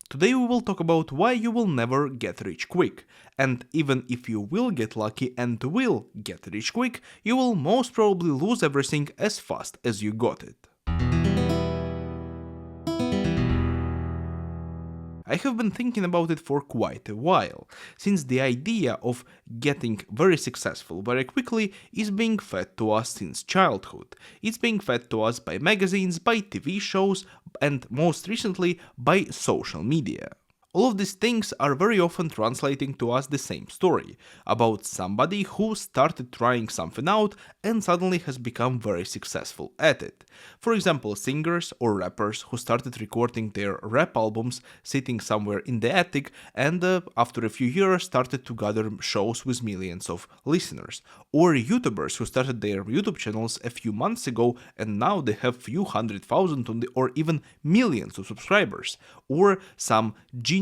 Today we will talk about why you will never get rich quick, and even if you will get lucky and will get rich quick, you will most probably lose everything as fast as you got it. I have been thinking about it for quite a while, since the idea of getting very successful very quickly is being fed to us since childhood. It's being fed to us by magazines, by TV shows, and most recently by social media. All of these things are very often translating to us the same story about somebody who started trying something out and suddenly has become very successful at it. For example, singers or rappers who started recording their rap albums sitting somewhere in the attic and after a few years started to gather shows with millions of listeners. Or YouTubers who started their YouTube channels a few months ago and now they have few 100,000 or even millions of subscribers. Or some genius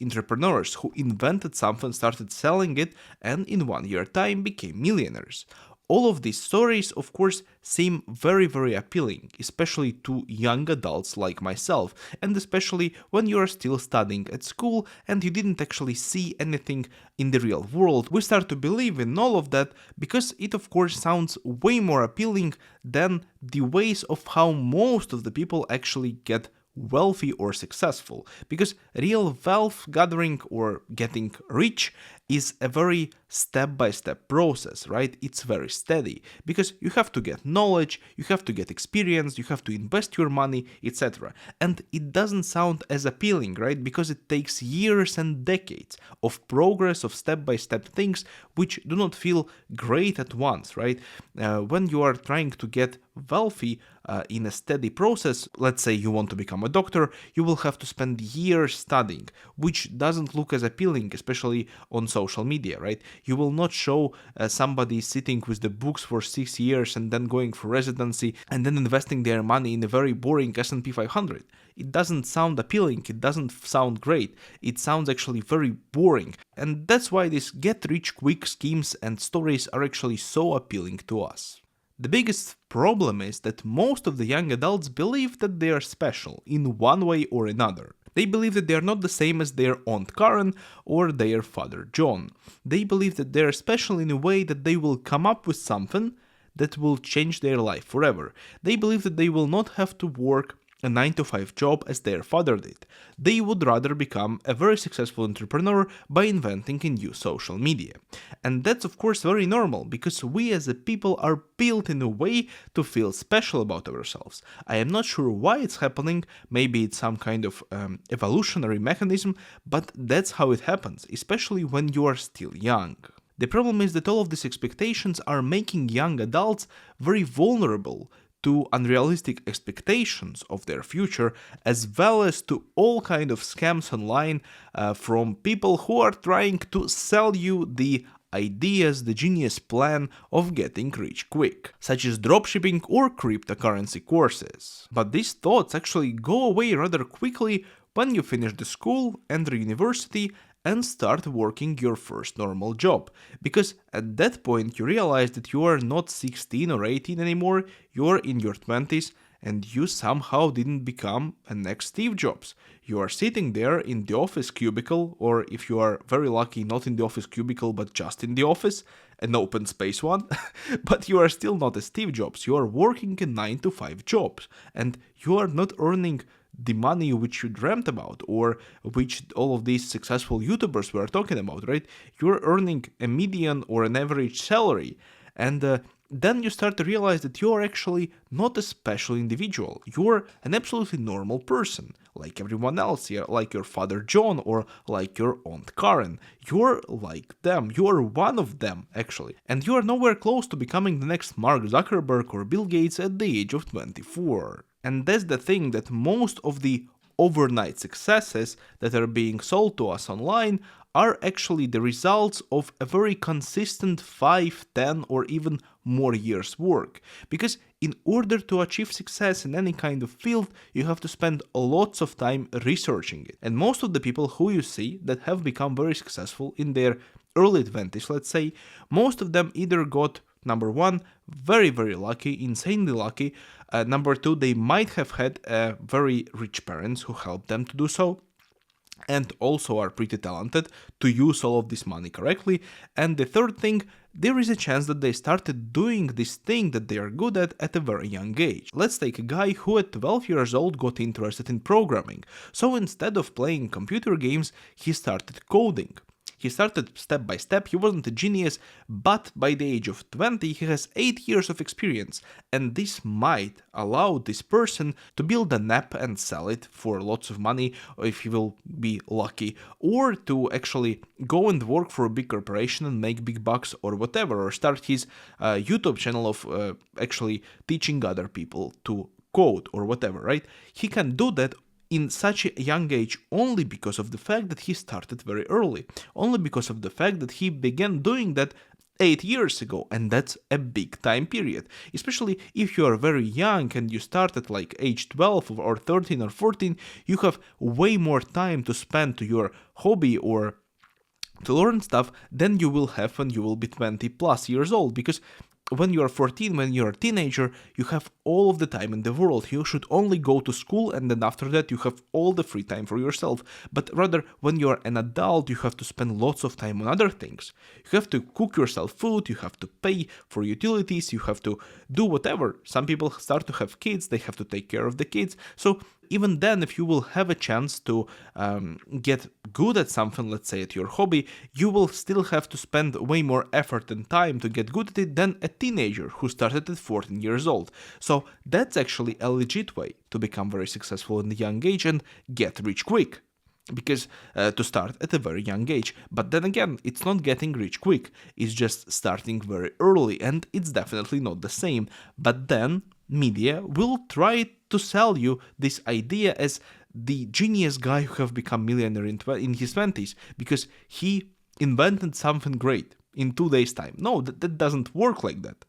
entrepreneurs who invented something, started selling it, and in 1 year time became millionaires. All of these stories, of course, seem very appealing, especially to young adults like myself, and especially when you are still studying at school and you didn't actually see anything in the real world. We start to believe in all of that because it, of course, sounds way more appealing than the ways of how most of the people actually get wealthy or successful, because real wealth gathering or getting rich is a very step-by-step process, right? It's very steady because you have to get knowledge, you have to get experience, you have to invest your money, etc. And it doesn't sound as appealing, right? Because it takes years and decades of progress, of step-by-step things which do not feel great at once, right? When you are trying to get wealthy in a steady process, let's say you want to become a doctor, you will have to spend years studying, which doesn't look as appealing, especially on social media, right? You will not show somebody sitting with the books for 6 years and then going for residency and then investing their money in a very boring S&P 500. It doesn't sound appealing, it doesn't sound great, it sounds actually very boring. And that's why these get-rich-quick schemes and stories are actually so appealing to us. The biggest problem is that most of the young adults believe that they are special in one way or another. They believe that they are not the same as their Aunt Karen or their father John. They believe that they are special in a way that they will come up with something that will change their life forever. They believe that they will not have to work a 9-to-5 job as their father did. They would rather become a very successful entrepreneur by inventing a new social media. And that's of course very normal, because we as a people are built in a way to feel special about ourselves. I am not sure why it's happening, maybe it's some kind of evolutionary mechanism, but that's how it happens, especially when you are still young. The problem is that all of these expectations are making young adults very vulnerable to unrealistic expectations of their future, as well as to all kind of scams online from people who are trying to sell you the ideas, the genius plan of getting rich quick, such as dropshipping or cryptocurrency courses. But these thoughts actually go away rather quickly when you finish the school, enter university, and start working your first normal job, because at that point you realize that you are not 16 or 18 anymore, you're in your 20s and you somehow didn't become a next Steve Jobs. You are sitting there in the office cubicle, or if you are very lucky, not in the office cubicle but just in the office, an open space one, but you are still not a Steve Jobs, you are working a 9-to-5 job and you are not earning the money which you dreamt about, or which all of these successful YouTubers were talking about, right? You're earning a median or an average salary, and then you start to realize that you're actually not a special individual. You're an absolutely normal person, like everyone else, like your father John or like your Aunt Karen. You're like them, you're one of them, actually. And you are nowhere close to becoming the next Mark Zuckerberg or Bill Gates at the age of 24. And that's the thing, that most of the overnight successes that are being sold to us online are actually the results of a very consistent 5, 10 or even more years work. Because in order to achieve success in any kind of field, you have to spend lots of time researching it. And most of the people who you see that have become very successful in their early 20s, let's say, most of them either got, number one, very lucky, insanely lucky. Number two, they might have had very rich parents who helped them to do so. and also are pretty talented to use all of this money correctly. And the third thing, there is a chance that they started doing this thing that they are good at a very young age. Let's take a guy who at 12 years old got interested in programming. So instead of playing computer games, he started coding. He started step by step, he wasn't a genius, but by the age of 20 he has 8 years of experience, and this might allow this person to build an app and sell it for lots of money, if he will be lucky, or to actually go and work for a big corporation and make big bucks or whatever, or start his YouTube channel of actually teaching other people to code or whatever, right? He can do that in such a young age only because of the fact that he started very early, only because of the fact that he began doing that 8 years ago, and that's a big time period. Especially if you are very young and you start at like age 12 or 13 or 14, you have way more time to spend to your hobby or to learn stuff than you will have when you will be 20 plus years old, because when you are 14, when you're a teenager, you have all of the time in the world. You should only go to school, and then after that you have all the free time for yourself. But rather, when you're an adult, you have to spend lots of time on other things. You have to cook yourself food, you have to pay for utilities, you have to do whatever. Some people start to have kids, they have to take care of the kids. So even then, if you will have a chance to get good at something, let's say at your hobby, you will still have to spend way more effort and time to get good at it than a teenager who started at 14 years old. So that's actually a legit way to become very successful in a young age and get rich quick. Because to start at a very young age. But then again, it's not getting rich quick, it's just starting very early, and it's definitely not the same. But then media will try to sell you this idea as the genius guy who have become millionaire in his 20s because he invented something great in 2 days time. No, that doesn't work like that.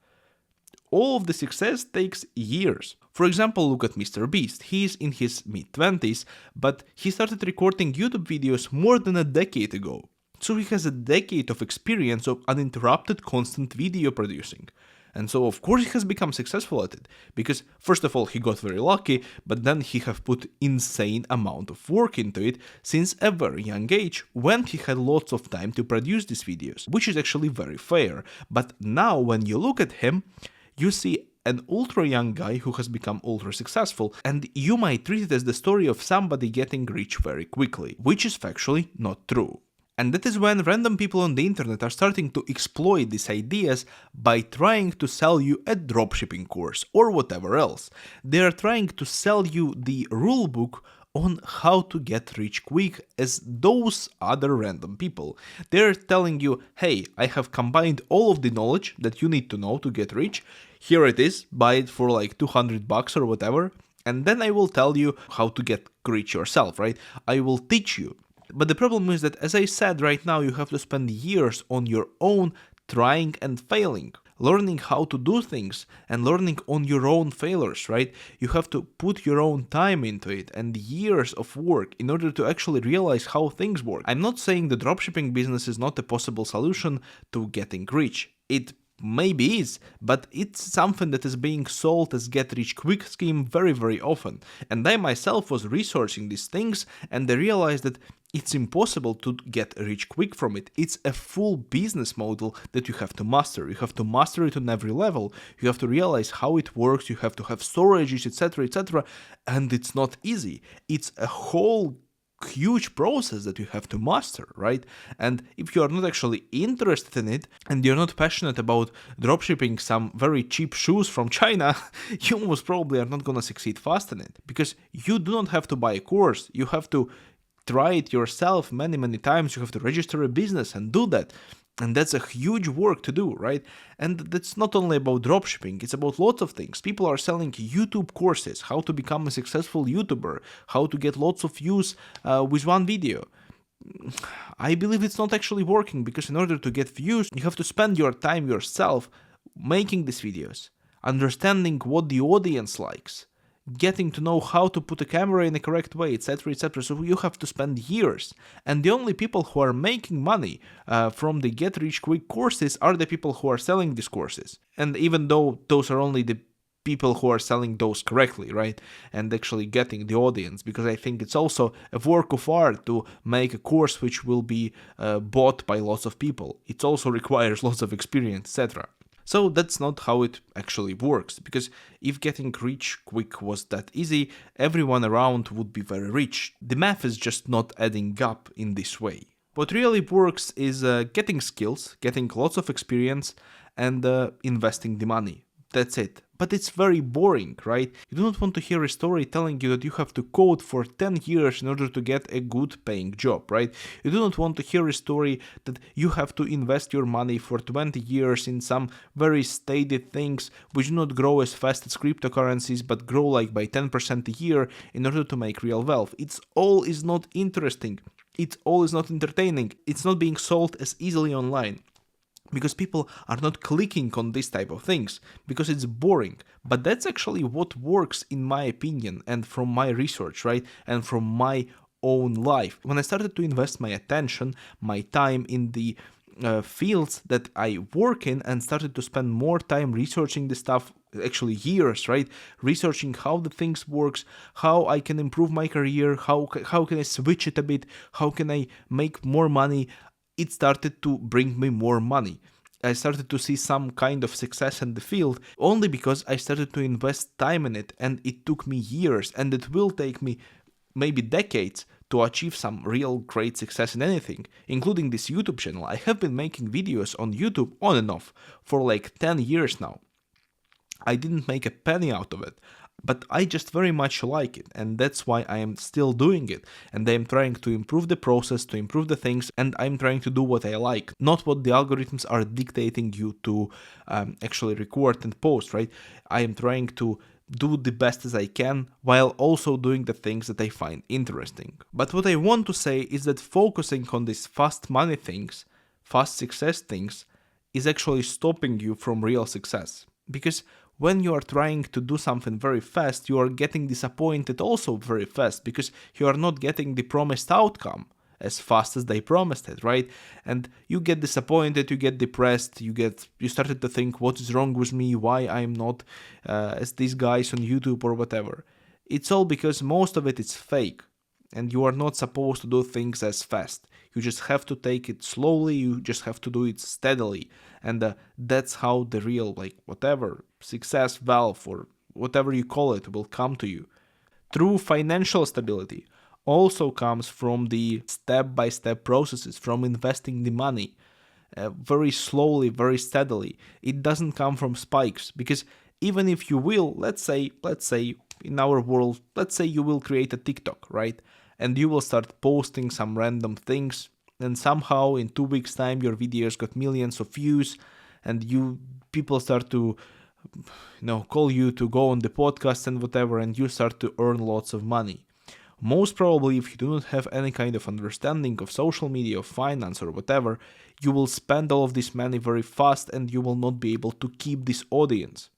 All of the success takes years. For example, look at Mr. Beast. He is in his mid-20s, but he started recording YouTube videos more than a decade ago. So he has a decade of experience of uninterrupted constant video producing. And so of course he has become successful at it, because first of all he got very lucky, but then he have put insane amount of work into it since a very young age, when he had lots of time to produce these videos, which is actually very fair. But now when you look at him, you see an ultra young guy who has become ultra successful, and you might treat it as the story of somebody getting rich very quickly, which is factually not true. And that is when random people on the internet are starting to exploit these ideas by trying to sell you a dropshipping course or whatever else. They are trying to sell you the rulebook on how to get rich quick as those other random people. They're telling you, hey, I have combined all of the knowledge that you need to know to get rich. Here it is, buy it for like $200 or whatever, and then I will tell you how to get rich yourself, right? I will teach you. But the problem is that, as I said, right now you have to spend years on your own trying and failing, learning how to do things and learning on your own failures, right? You have to put your own time into it and years of work in order to actually realize how things work. I'm not saying the dropshipping business is not a possible solution to getting rich. It maybe is, but it's something that is being sold as get rich quick scheme very, very often. And I myself was researching these things and I realized that it's impossible to get rich quick from it. It's a full business model that you have to master. You have to master it on every level. You have to realize how it works. You have to have storages, etc., etc. And it's not easy. It's a whole huge process that you have to master, right? And if you are not actually interested in it and you're not passionate about dropshipping some very cheap shoes from China, you most probably are not gonna succeed fast in it, because you do not have to buy a course. You have to try it yourself many times. You have to register a business and do that. And that's a huge work to do, right? And that's not only about dropshipping, it's about lots of things. People are selling YouTube courses, how to become a successful YouTuber, how to get lots of views with one video. I believe it's not actually working, because in order to get views, you have to spend your time yourself making these videos, understanding what the audience likes, getting to know how to put a camera in the correct way, etc., etc. So you have to spend years. And the only people who are making money from the Get Rich Quick courses are the people who are selling these courses. And even though those are only the people who are selling those correctly, right? And actually getting the audience, because I think it's also a work of art to make a course which will be bought by lots of people. It also requires lots of experience, etc. So that's not how it actually works, because if getting rich quick was that easy, everyone around would be very rich. The math is just not adding up in this way. What really works is getting skills, getting lots of experience, and investing the money. That's it. But it's very boring, right? You do not want to hear a story telling you that you have to code for 10 years in order to get a good paying job, right? You do not want to hear a story that you have to invest your money for 20 years in some very stated things which do not grow as fast as cryptocurrencies but grow like by 10% a year in order to make real wealth. It's all is not interesting. It all is not entertaining. It's not being sold as easily online. Because people are not clicking on this type of things, because it's boring. But that's actually what works in my opinion and from my research, right? And from my own life. When I started to invest my attention, my time in the fields that I work in and started to spend more time researching the stuff, actually years, right? Researching how the things works, how I can improve my career, how can I switch it a bit, how can I make more money, it started to bring me more money. I started to see some kind of success in the field only because I started to invest time in it, and it took me years, and it will take me maybe decades to achieve some real great success in anything, including this YouTube channel. I have been making videos on YouTube on and off for like 10 years now. I didn't make a penny out of it, but I just very much like it, and that's why I am still doing it, and I am trying to improve the process, to improve the things, and I'm trying to do what I like, not what the algorithms are dictating you to actually record and post, right? I am trying to do the best as I can while also doing the things that I find interesting. But what I want to say is that focusing on these fast money things, fast success things, is actually stopping you from real success. Because when you are trying to do something very fast, you are getting disappointed also very fast, because you are not getting the promised outcome as fast as they promised it, right? And you get disappointed, you get depressed, you started to think, what is wrong with me, why I'm not as these guys on YouTube or whatever. It's all because most of it is fake, and you are not supposed to do things as fast. You just have to take it slowly, you just have to do it steadily, and that's how the real, whatever, success, wealth, or whatever you call it, will come to you. True financial stability also comes from the step-by-step processes, from investing the money very slowly, very steadily. It doesn't come from spikes, because even if you will, let's say in our world, let's say you will create a TikTok, right? And you will start posting some random things, and somehow in 2 weeks time your videos got millions of views, and people start to call you to go on the podcast and whatever, and you start to earn lots of money. Most probably, if you do not have any kind of understanding of social media, of finance or whatever, you will spend all of this money very fast, and you will not be able to keep this audience.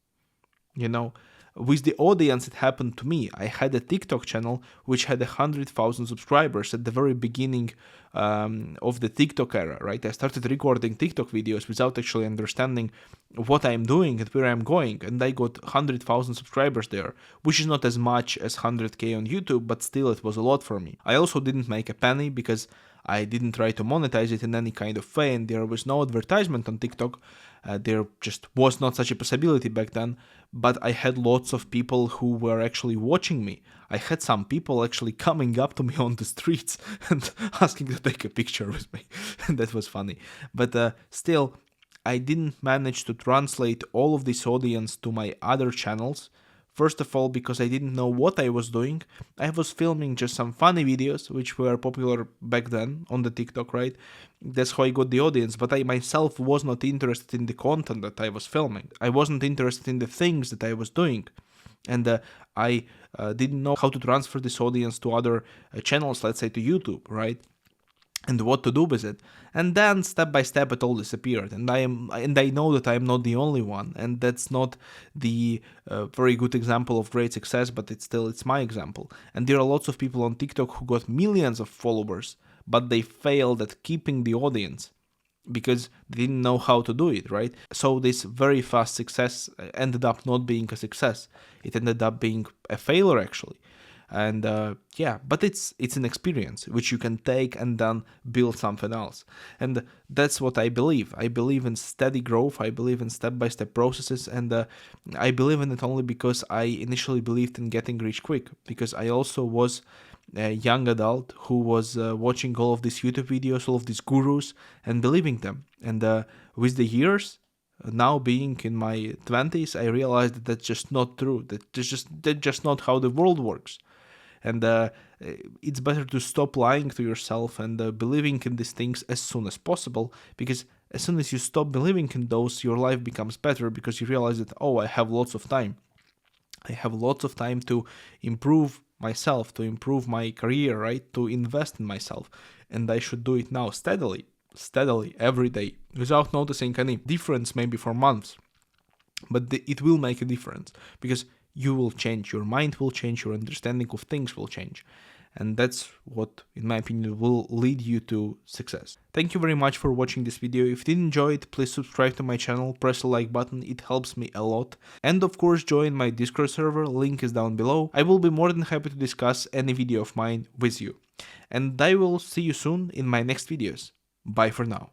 With the audience, it happened to me. I had a TikTok channel which had 100,000 subscribers at the very beginning of the TikTok era, right? I started recording TikTok videos without actually understanding what I'm doing and where I'm going, and I got 100,000 subscribers there, which is not as much as 100k on YouTube, but still it was a lot for me. I also didn't make a penny because I didn't try to monetize it in any kind of way, and there was no advertisement on TikTok. There just was not such a possibility back then, but I had lots of people who were actually watching me. I had some people actually coming up to me on the streets and asking to take a picture with me. That was funny. But still, I didn't manage to translate all of this audience to my other channels. First of all, because I didn't know what I was doing. I was filming just some funny videos, which were popular back then on the TikTok, right? That's how I got the audience, but I myself was not interested in the content that I was filming. I wasn't interested in the things that I was doing. And I didn't know how to transfer this audience to other channels, let's say to YouTube, right? And what to do with it. And then step by step it all disappeared, and I know that I am not the only one, and that's not the very good example of great success, but it's my example. And there are lots of people on TikTok who got millions of followers, but they failed at keeping the audience. because they didn't know how to do it, right? So this very fast success ended up not being a success. It ended up being a failure, actually. And yeah, but it's an experience which you can take and then build something else. And that's what I believe. I believe in steady growth. I believe in step-by-step processes, and I believe in it only because I initially believed in getting rich quick, because I also was a young adult who was watching all of these YouTube videos, all of these gurus, and believing them. And with the years, now being in my 20s, I realized that that's just not true. That's just not how the world works. And it's better to stop lying to yourself and believing in these things as soon as possible, because as soon as you stop believing in those, your life becomes better, because you realize that, oh, I have lots of time. I have lots of time to improve myself, to improve my career, right? To invest in myself. And I should do it now steadily, every day, without noticing any difference, maybe for months. But it will make a difference, because you will change, your mind will change, your understanding of things will change. And that's what, in my opinion, will lead you to success. Thank you very much for watching this video. If you did enjoy it, please subscribe to my channel, press the like button, it helps me a lot. And of course, join my Discord server, link is down below. I will be more than happy to discuss any video of mine with you. And I will see you soon in my next videos. Bye for now.